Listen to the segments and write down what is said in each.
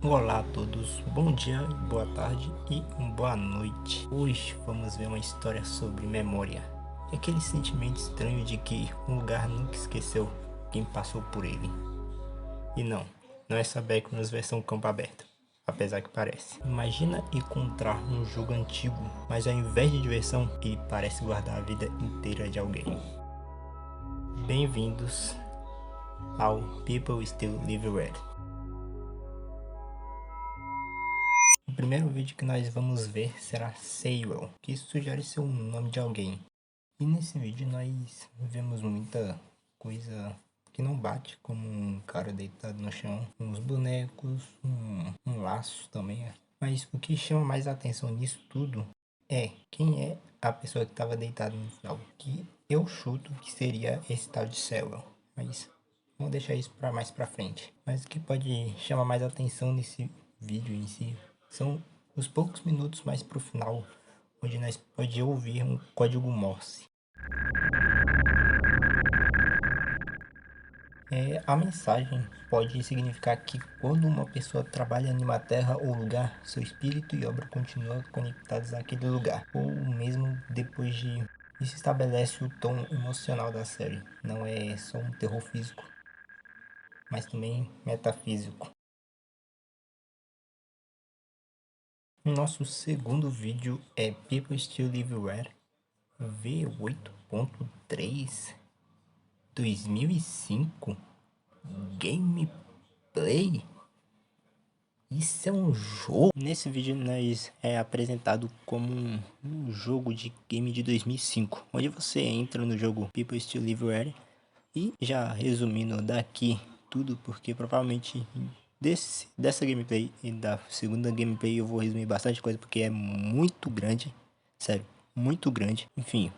Olá a todos, bom dia, boa tarde e boa noite. Hoje vamos ver uma história sobre memória. É aquele sentimento estranho de que um lugar nunca esqueceu quem passou por ele. E não é essa Backroom versão campo aberto, apesar que parece. Imagina encontrar um jogo antigo, mas ao invés de diversão, ele parece guardar a vida inteira de alguém. Bem-vindos ao People Still Live Red. O primeiro vídeo que nós vamos ver será Seiwell, que sugere ser o nome de alguém. E nesse vídeo nós vemos muita coisa que não bate, como um cara deitado no chão, uns bonecos, um laço também. Mas o que chama mais atenção nisso tudo é quem é a pessoa que estava deitada no final, que eu chuto que seria esse tal de Seiwell. Mas vamos deixar isso para mais para frente. Mas o que pode chamar mais atenção nesse vídeo em si são os poucos minutos mais pro final, onde nós podemos ouvir um código Morse. A mensagem pode significar que quando uma pessoa trabalha em uma terra ou lugar, seu espírito e obra continuam conectados àquele lugar, ou mesmo depois de... Isso estabelece o tom emocional da série, não é só um terror físico, mas também metafísico. O nosso segundo vídeo é People Still Live Where V8.3 2005 Gameplay. Isso é um jogo? Nesse vídeo nós é apresentado como um jogo de game de 2005, onde você entra no jogo People Still Live Where. E já resumindo daqui tudo, porque provavelmente dessa gameplay e da segunda gameplay eu vou resumir bastante coisa, porque é muito grande, sério, muito grande. Enfim,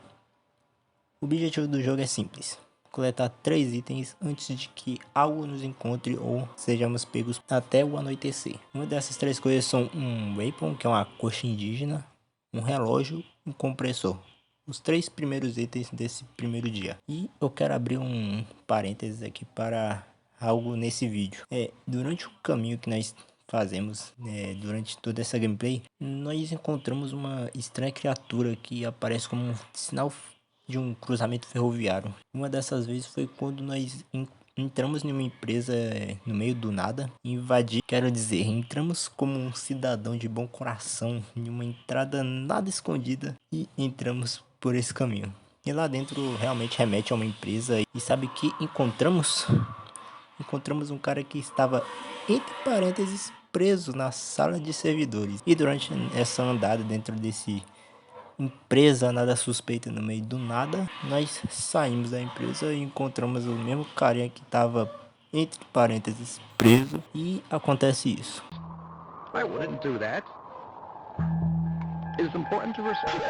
o objetivo do jogo é simples: coletar 3 itens antes de que algo nos encontre ou sejamos pegos até o anoitecer. Uma dessas 3 coisas são um weapon, que é uma coxa indígena, um relógio e um compressor. Os 3 primeiros itens desse primeiro dia. E eu quero abrir um parênteses aqui para algo nesse vídeo. Durante o caminho que nós fazemos, durante toda essa gameplay, nós encontramos uma estranha criatura que aparece como um sinal de um cruzamento ferroviário. Uma dessas vezes foi quando nós entramos em uma empresa no meio do nada, invadir, quero dizer, entramos como um cidadão de bom coração em uma entrada nada escondida e entramos por esse caminho. E lá dentro realmente remete a uma empresa, e sabe que encontramos? Encontramos um cara que estava, entre parênteses, preso na sala de servidores. E durante essa andada dentro desse empresa nada suspeita, no meio do nada, nós saímos da empresa e encontramos o mesmo carinha que estava, entre parênteses, preso, e acontece isso. I wouldn't do that. It is important to respect.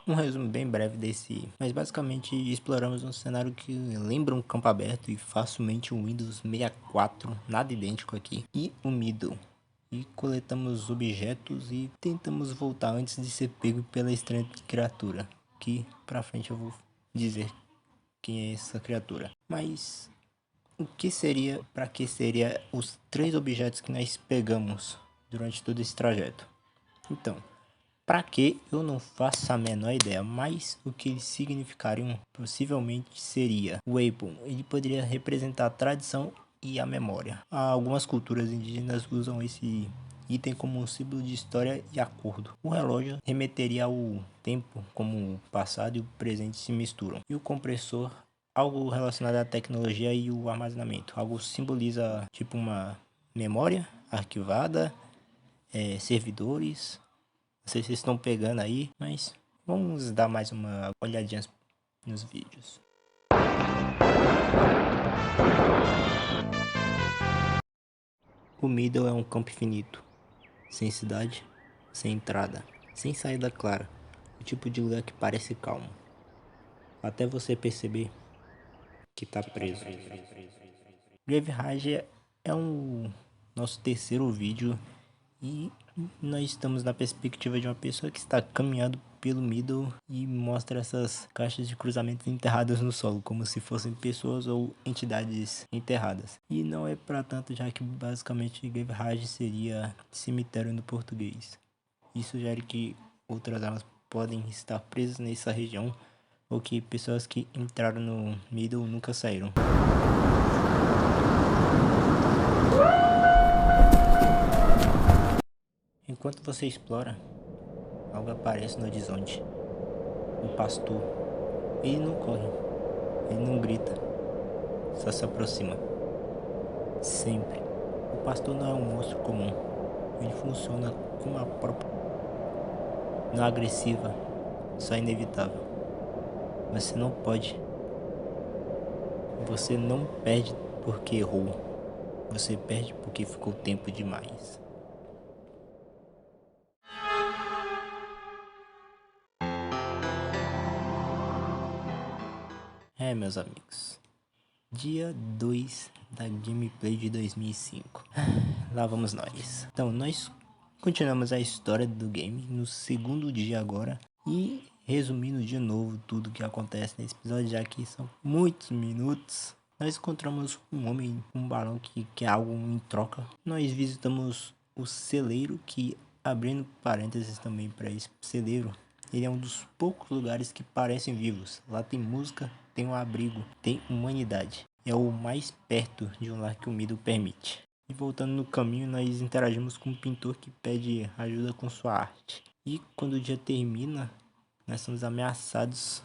Um resumo bem breve desse, mas basicamente exploramos um cenário que lembra um campo aberto e facilmente um Windows 64, nada idêntico aqui, e o Middle. E coletamos objetos e tentamos voltar antes de ser pego pela estranha criatura, que pra frente eu vou dizer quem é essa criatura. Mas o que seria, para que seria os 3 objetos que nós pegamos durante todo esse trajeto? Então, para que eu não faço a menor ideia, mas o que eles significariam possivelmente seria o weapon. Ele poderia representar a tradição e a memória. Algumas culturas indígenas usam esse item como um símbolo de história e acordo. O relógio remeteria ao tempo, como o passado e o presente se misturam. E o compressor, algo relacionado à tecnologia e o armazenamento. Algo simboliza tipo uma memória arquivada, servidores. Não sei se vocês estão pegando aí, mas vamos dar mais uma olhadinha nos vídeos. O Middle é um campo infinito, sem cidade, sem entrada, sem saída clara, o tipo de lugar que parece calmo, até você perceber que tá preso. Grave Rage é um nosso terceiro vídeo e Nós estamos na perspectiva de uma pessoa que está caminhando pelo middle e mostra essas caixas de cruzamento enterradas no solo, como se fossem pessoas ou entidades enterradas. E não é para tanto, já que basicamente Graveyard seria cemitério no português. Isso sugere que outras almas podem estar presas nessa região, ou que pessoas que entraram no middle nunca saíram. Enquanto você explora, algo aparece no horizonte. Um pastor. Ele não corre, ele não grita, só se aproxima. Sempre. O pastor não é um monstro comum. Ele funciona com a própria... Não é agressiva, só é inevitável. Você não pode. Você não perde porque errou. Você perde porque ficou tempo demais. Meus amigos. Dia 2 da gameplay de 2005. Lá vamos nós. Então, nós continuamos a história do game no segundo dia agora. E resumindo de novo tudo que acontece nesse episódio, já que são muitos minutos. Nós encontramos um homem com um balão que quer algo em troca. Nós visitamos o celeiro, que, abrindo parênteses também para esse celeiro, ele é um dos poucos lugares que parecem vivos. Lá tem música, tem um abrigo, tem humanidade. É o mais perto de um lar que o middle permite. E voltando no caminho, nós interagimos com um pintor que pede ajuda com sua arte. E quando o dia termina, nós somos ameaçados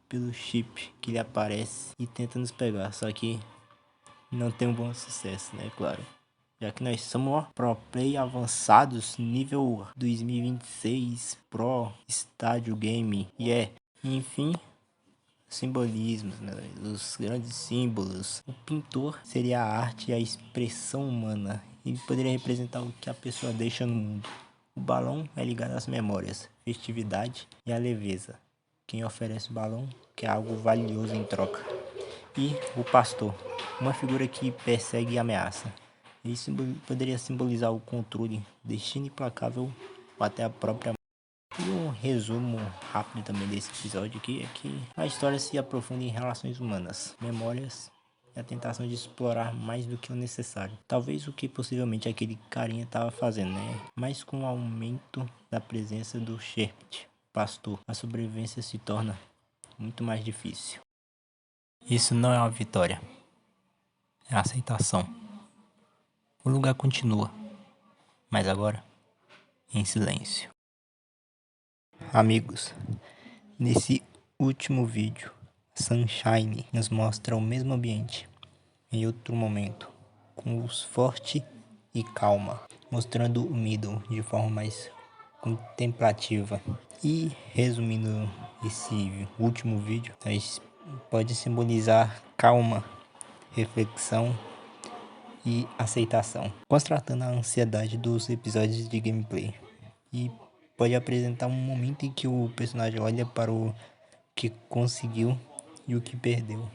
pelo chip que ele aparece e tenta nos pegar. Só que não tem um bom sucesso, né? Claro. Já que nós somos pro play avançados, nível 2026, pro estádio game. Enfim, simbolismos, né? Os grandes símbolos. O pintor seria a arte e a expressão humana. Ele poderia representar o que a pessoa deixa no mundo. O balão é ligado às memórias, festividade e à leveza. Quem oferece o balão quer algo valioso em troca. E o pastor, uma figura que persegue e ameaça. Ele poderia simbolizar o controle, destino implacável ou até a própria morte. E um resumo rápido também desse episódio aqui é que a história se aprofunda em relações humanas, memórias e a tentação de explorar mais do que o necessário. Talvez o que possivelmente aquele carinha estava fazendo, né? Mas com o aumento da presença do Sherbet, pastor, a sobrevivência se torna muito mais difícil. Isso não é uma vitória, é a aceitação. O lugar continua, mas agora em silêncio. Amigos, nesse último vídeo, Sunshine nos mostra o mesmo ambiente, em outro momento, com luz forte e calma, mostrando o middle de forma mais contemplativa. E resumindo esse último vídeo, pode simbolizar calma, reflexão e aceitação, constatando a ansiedade dos episódios de gameplay. E pode apresentar um momento em que o personagem olha para o que conseguiu e o que perdeu.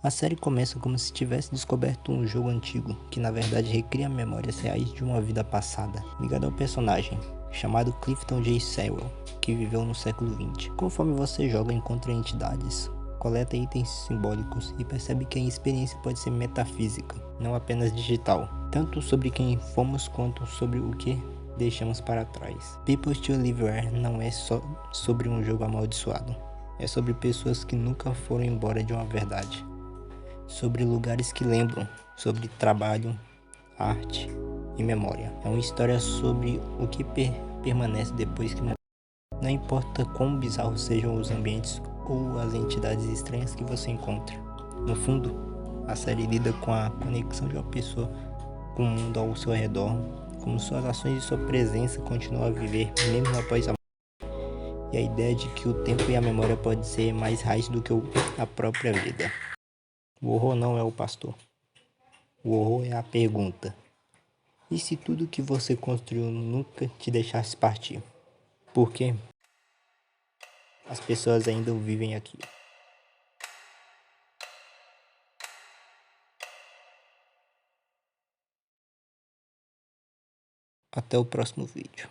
A série começa como se tivesse descoberto um jogo antigo, que na verdade recria memórias reais de uma vida passada, ligada ao personagem, chamado Clifton J. Sewell, que viveu no século XX. Conforme você joga, encontra entidades, coleta itens simbólicos e percebe que a experiência pode ser metafísica, não apenas digital, tanto sobre quem fomos quanto sobre o que deixamos para trás. People Still Live Where não é só sobre um jogo amaldiçoado, é sobre pessoas que nunca foram embora de uma verdade, sobre lugares que lembram, sobre trabalho, arte e memória. É uma história sobre o que permanece depois que morre. Não importa quão bizarros sejam os ambientes ou as entidades estranhas que você encontra. No fundo, a série lida com a conexão de uma pessoa com o mundo ao seu redor, como suas ações e sua presença continuam a viver mesmo após a morte. E a ideia de que o tempo e a memória podem ser mais reais do que a própria vida. O horror não é o pastor. O horror é a pergunta. E se tudo que você construiu nunca te deixasse partir? Por quê? As pessoas ainda vivem aqui. Até o próximo vídeo.